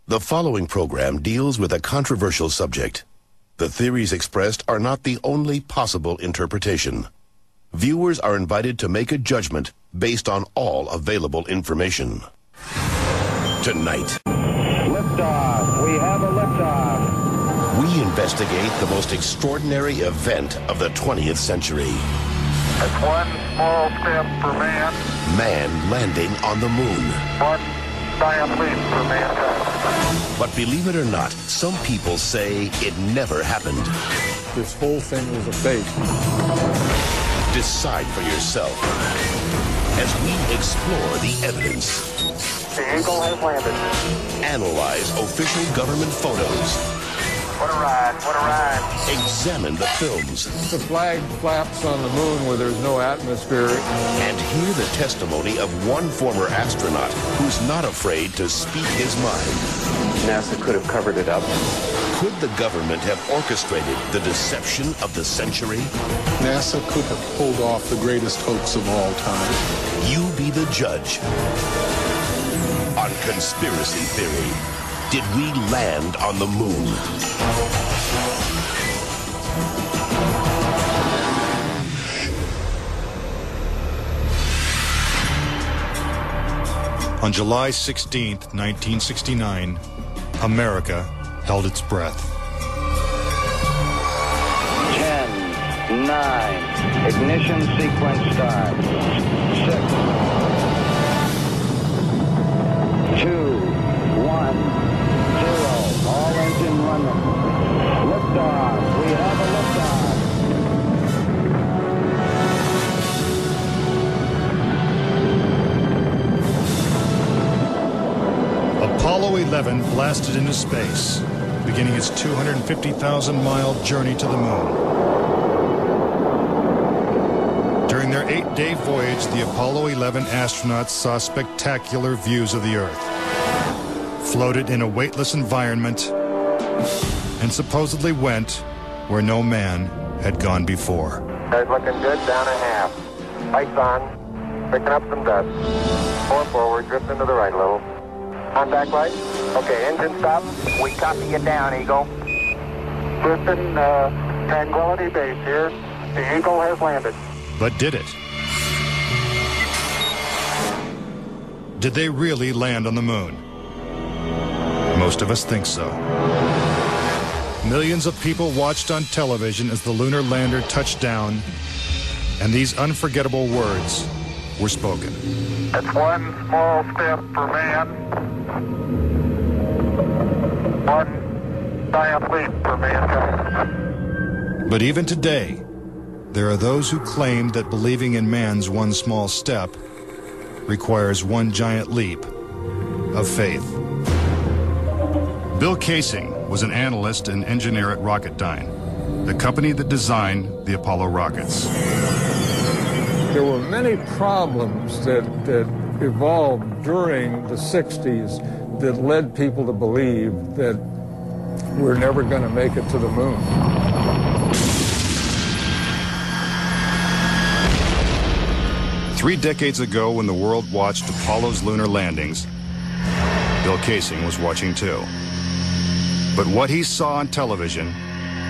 The following program deals with a controversial subject. The theories expressed are not the only possible interpretation. Viewers are invited to make a judgment based on all available information. Tonight, liftoff. We have a liftoff. We investigate the most extraordinary event of the 20th century. It's one small step for man. Man landing on the moon. One giant leap for mankind. But believe it or not, some people say it never happened. This whole thing was a fake. Decide for yourself as we explore the evidence. The Eagle has landed. Analyze official government photos. What a ride, what a ride. Examine the films. The flag flaps on the moon where there's no atmosphere. And hear the testimony of one former astronaut who's not afraid to speak his mind. NASA could have covered it up. Could the government have orchestrated the deception of the century? NASA could have pulled off the greatest hoax of all time. You be the judge. On Conspiracy Theory, did we land on the moon? On July 16th, 1969, America held its breath. 10, 9, ignition sequence start. 6, 2, 1, 0. All engine running. Liftoff. We have a liftoff. Apollo 11 blasted into space, beginning its 250,000-mile journey to the moon. During their 8-day voyage, the Apollo 11 astronauts saw spectacular views of the Earth, floated in a weightless environment, and supposedly went where no man had gone before. Guys looking good, down a half. Lights on, picking up some dust. 4 forward, drifting to the right a little. Contact light. Okay, engine stop. We copy you down, Eagle. Houston, Tranquility Base here. The Eagle has landed. But did it? Did they really land on the moon? Most of us think so. Millions of people watched on television as the lunar lander touched down, and these unforgettable words were spoken. It's one small step for man. One giant leap for mankind. But even today, there are those who claim that believing in man's one small step requires one giant leap of faith. Bill Casing was an analyst and engineer at Rocketdyne, the company that designed the Apollo rockets. There were many problems that evolved during the 60s that led people to believe that we're never going to make it to the moon. Three decades ago, when the world watched Apollo's lunar landings, Bill Casing was watching too. But what he saw on television,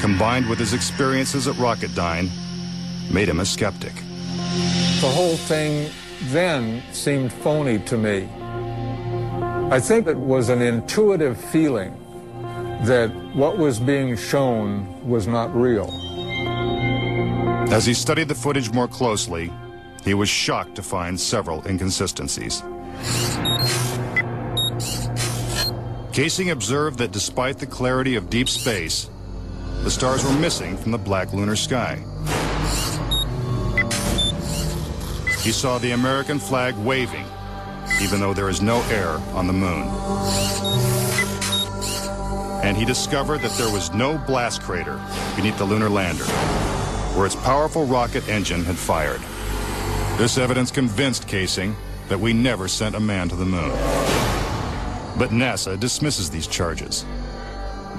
combined with his experiences at Rocketdyne, made him a skeptic. The whole thing then seemed phony to me. I think it was an intuitive feeling that what was being shown was not real. As he studied the footage more closely, he was shocked to find several inconsistencies. Casing observed that despite the clarity of deep space, the stars were missing from the black lunar sky. He saw the American flag waving, even though there is no air on the moon. And he discovered that there was no blast crater beneath the lunar lander, where its powerful rocket engine had fired. This evidence convinced Casing that we never sent a man to the moon. But NASA dismisses these charges.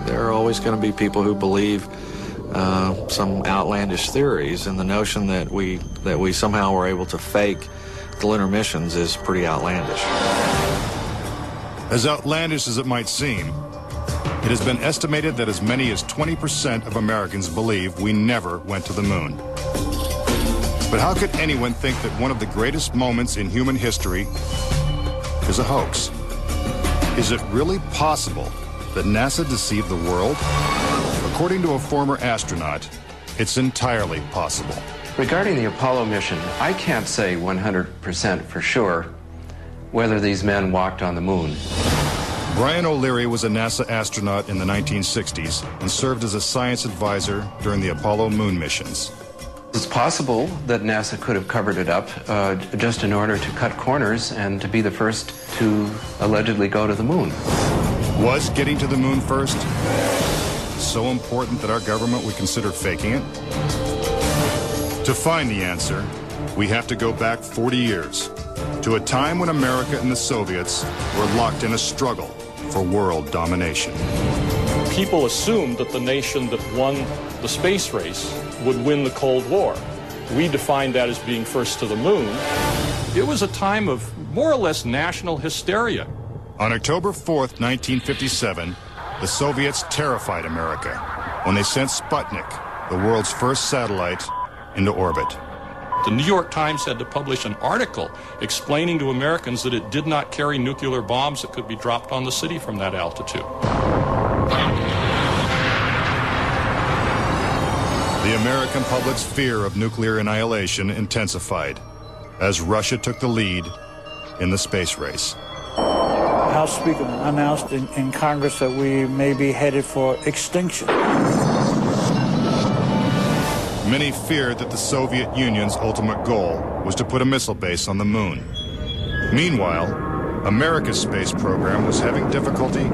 There are always going to be people who believe some outlandish theories, and the notion that we somehow were able to fake the lunar missions is pretty outlandish. As outlandish as it might seem, it has been estimated that as many as 20% of Americans believe we never went to the moon. But how could anyone think that one of the greatest moments in human history is a hoax? Is it really possible that NASA deceived the world? According to a former astronaut, it's entirely possible. Regarding the Apollo mission, I can't say 100% for sure whether these men walked on the moon. Brian O'Leary was a NASA astronaut in the 1960s and served as a science advisor during the Apollo moon missions. It's possible that NASA could have covered it up just in order to cut corners and to be the first to allegedly go to the moon. Was getting to the moon first so important that our government would consider faking it? To find the answer, we have to go back 40 years, to a time when America and the Soviets were locked in a struggle for world domination. People assumed that the nation that won the space race would win the Cold War. We defined that as being first to the moon. It was a time of more or less national hysteria. On October 4th, 1957, the Soviets terrified America when they sent Sputnik, the world's first satellite, into orbit. The New York Times had to publish an article explaining to Americans that it did not carry nuclear bombs that could be dropped on the city from that altitude. The American public's fear of nuclear annihilation intensified as Russia took the lead in the space race. House Speaker announced in Congress that we may be headed for extinction. Many feared that the Soviet Union's ultimate goal was to put a missile base on the moon. Meanwhile, America's space program was having difficulty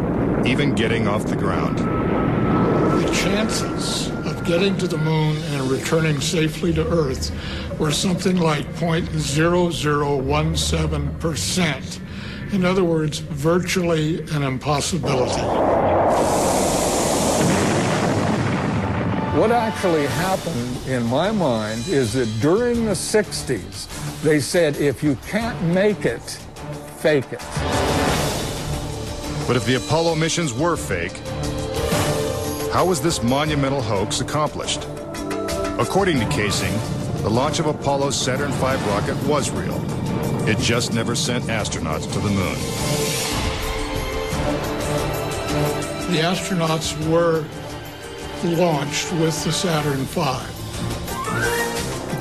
even getting off the ground. The chances of getting to the moon and returning safely to Earth were something like 0.0017%. In other words, virtually an impossibility. What actually happened, in my mind, is that during the 60s, they said, if you can't make it, fake it. But if the Apollo missions were fake, how was this monumental hoax accomplished? According to Casing, the launch of Apollo's Saturn V rocket was real. It just never sent astronauts to the moon. The astronauts were launched with the Saturn V.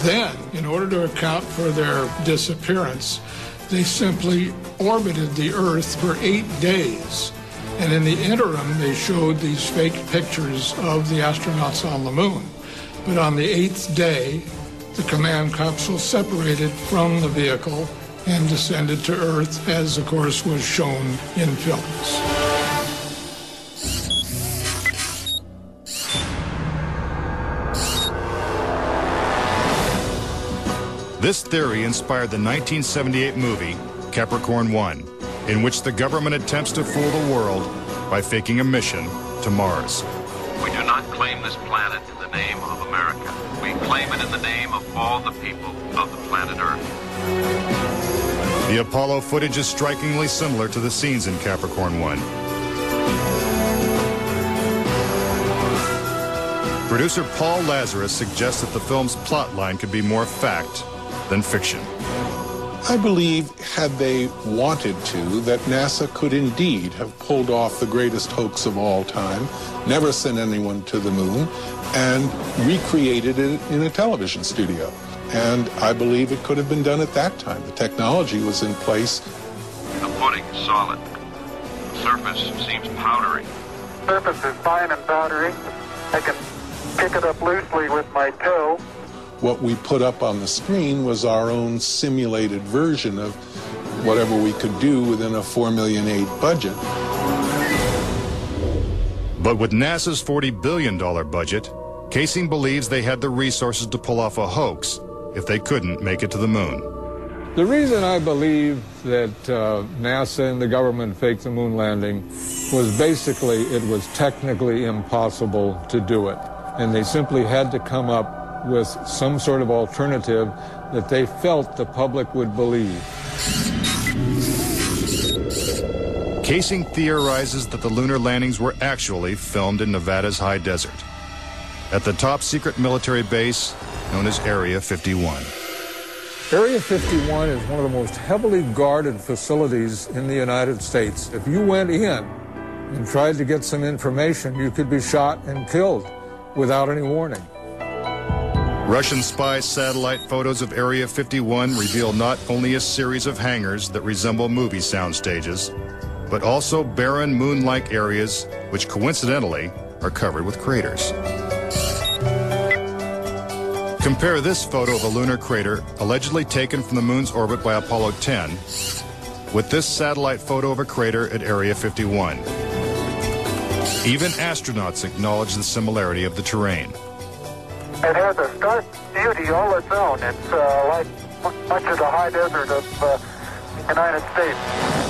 Then, in order to account for their disappearance, they simply orbited the Earth for 8 days. And in the interim, they showed these fake pictures of the astronauts on the moon. But on the 8th day, the command capsule separated from the vehicle and descended to Earth, as of course was shown in films. This theory inspired the 1978 movie Capricorn 1, in which the government attempts to fool the world by faking a mission to Mars. We do not claim this planet in the name of America. We claim it in the name of all the people of the planet Earth. The Apollo footage is strikingly similar to the scenes in Capricorn 1. Producer Paul Lazarus suggests that the film's plot line could be more fact than fiction. I believe, had they wanted to, that NASA could indeed have pulled off the greatest hoax of all time, never sent anyone to the moon, and recreated it in a television studio. And I believe it could have been done at that time. The technology was in place. The pudding is solid. The surface seems powdery. Surface is fine and powdery. I can pick it up loosely with my toe. What we put up on the screen was our own simulated version of whatever we could do within a $4.8 million budget. But with NASA's $40 billion budget, Casing believes they had the resources to pull off a hoax if they couldn't make it to the moon. The reason I believe that NASA and the government faked the moon landing was basically it was technically impossible to do it. And they simply had to come up with some sort of alternative that they felt the public would believe. Casing theorizes that the lunar landings were actually filmed in Nevada's high desert, at the top secret military base known as Area 51. Area 51 is one of the most heavily guarded facilities in the United States. If you went in and tried to get some information, you could be shot and killed without any warning. Russian spy satellite photos of Area 51 reveal not only a series of hangars that resemble movie sound stages, but also barren moon-like areas which coincidentally are covered with craters. Compare this photo of a lunar crater allegedly taken from the moon's orbit by Apollo 10 with this satellite photo of a crater at Area 51. Even astronauts acknowledge the similarity of the terrain. It has a stark beauty all its own. It's like much of the high desert of the United States.